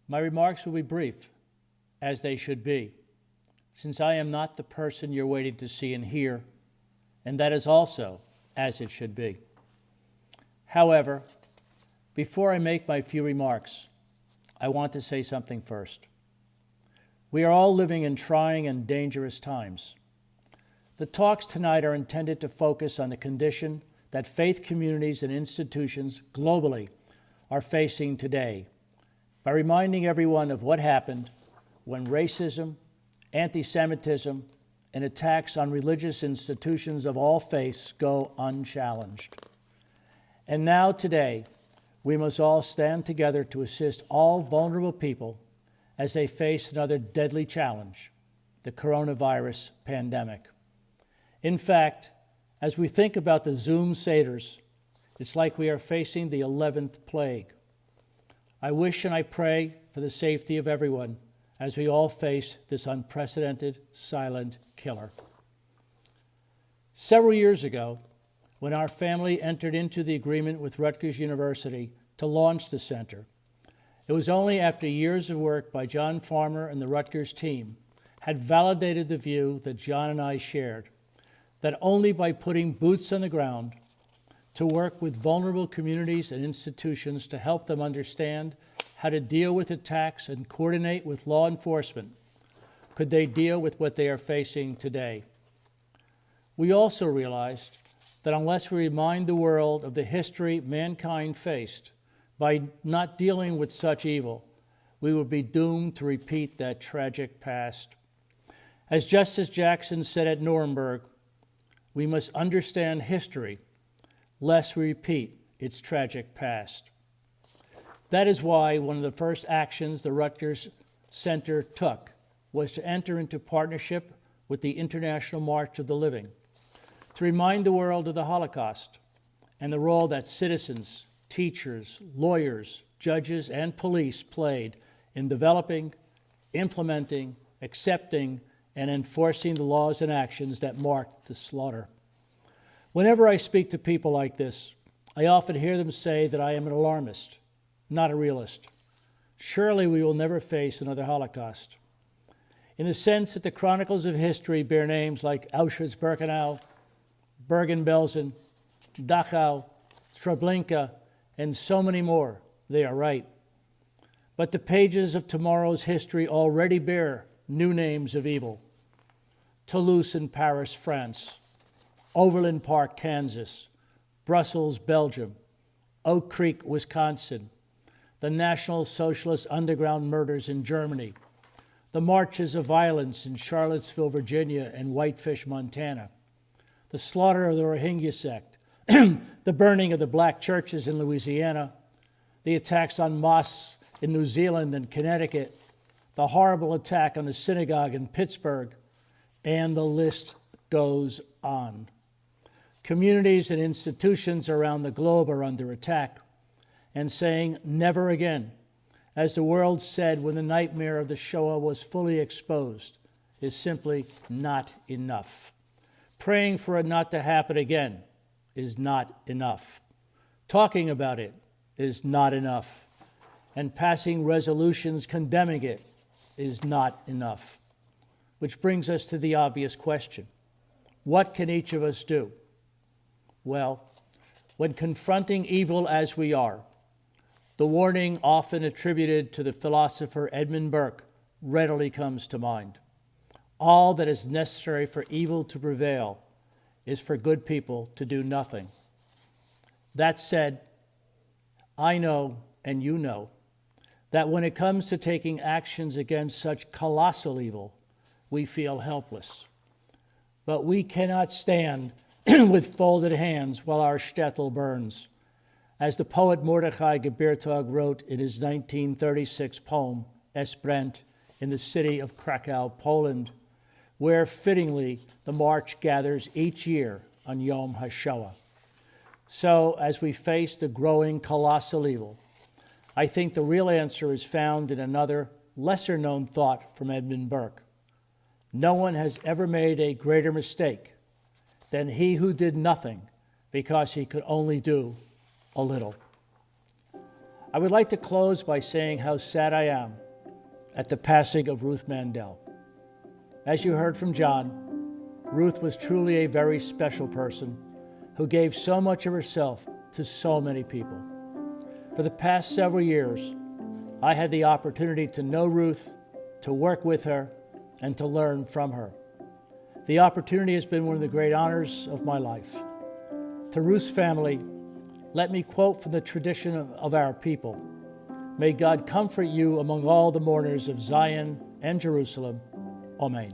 My remarks will be brief, as they should be, since I am not the person you're waiting to see and hear, and that is also as it should be. However, before I make my few remarks, I want to say something first. We are all living in trying and dangerous times. The talks tonight are intended to focus on the condition that faith communities and institutions globally are facing today by reminding everyone of what happened when racism, anti-Semitism, and attacks on religious institutions of all faiths go unchallenged. And now today, we must all stand together to assist all vulnerable people as they face another deadly challenge, the coronavirus pandemic. In fact, as we think about the Zoom Seders, it's like we are facing the 11th plague. I wish and I pray for the safety of everyone as we all face this unprecedented silent killer. Several years ago, when our family entered into the agreement with Rutgers University to launch the center, it was only after years of work by John Farmer and the Rutgers team had validated the view that John and I shared, that only by putting boots on the ground to work with vulnerable communities and institutions to help them understand how to deal with attacks and coordinate with law enforcement could they deal with what they are facing today. We also realized that unless we remind the world of the history mankind faced by not dealing with such evil, we would be doomed to repeat that tragic past. As Justice Jackson said at Nuremberg, we must understand history lest we repeat its tragic past. That is why one of the first actions the Rutgers Center took was to enter into partnership with the International March of the Living to remind the world of the Holocaust and the role that citizens, teachers, lawyers, judges, and police played in developing, implementing, accepting, and enforcing the laws and actions that marked the slaughter. Whenever I speak to people like this, I often hear them say that I am an alarmist, not a realist. Surely we will never face another Holocaust. In the sense that the chronicles of history bear names like Auschwitz-Birkenau, Bergen-Belsen, Dachau, Treblinka, and so many more, they are right. But the pages of tomorrow's history already bear new names of evil. Toulouse in Paris, France, Overland Park, Kansas, Brussels, Belgium, Oak Creek, Wisconsin, the National Socialist underground murders in Germany, the marches of violence in Charlottesville, Virginia, and Whitefish, Montana, the slaughter of the Rohingya sect, the burning of the black churches in Louisiana, the attacks on mosques in New Zealand and Connecticut, the horrible attack on a synagogue in Pittsburgh, and the list goes on. Communities and institutions around the globe are under attack, and saying never again, as the world said when the nightmare of the Shoah was fully exposed, is simply not enough. Praying for it not to happen again is not enough. Talking about it is not enough. And passing resolutions condemning it is not enough. Which brings us to the obvious question. What can each of us do? Well, when confronting evil as we are, the warning often attributed to the philosopher Edmund Burke readily comes to mind. All that is necessary for evil to prevail is for good people to do nothing. That said, I know, and you know, that when it comes to taking actions against such colossal evil, we feel helpless. But we cannot stand with folded hands while our shtetl burns. As the poet Mordechai Gebirtog wrote in his 1936 poem, Es brennt, in the city of Krakow, Poland, where fittingly the march gathers each year on Yom HaShoah. So, as we face the growing colossal evil, I think the real answer is found in another, lesser-known thought from Edmund Burke. No one has ever made a greater mistake than he who did nothing because he could only do a little. I would like to close by saying how sad I am at the passing of Ruth Mandel. As you heard from John, Ruth was truly a very special person who gave so much of herself to so many people. For the past several years, I had the opportunity to know Ruth, to work with her, and to learn from her. The opportunity has been one of the great honors of my life. To Ruth's family, let me quote from the tradition of our people. May God comfort you among all the mourners of Zion and Jerusalem. Amen.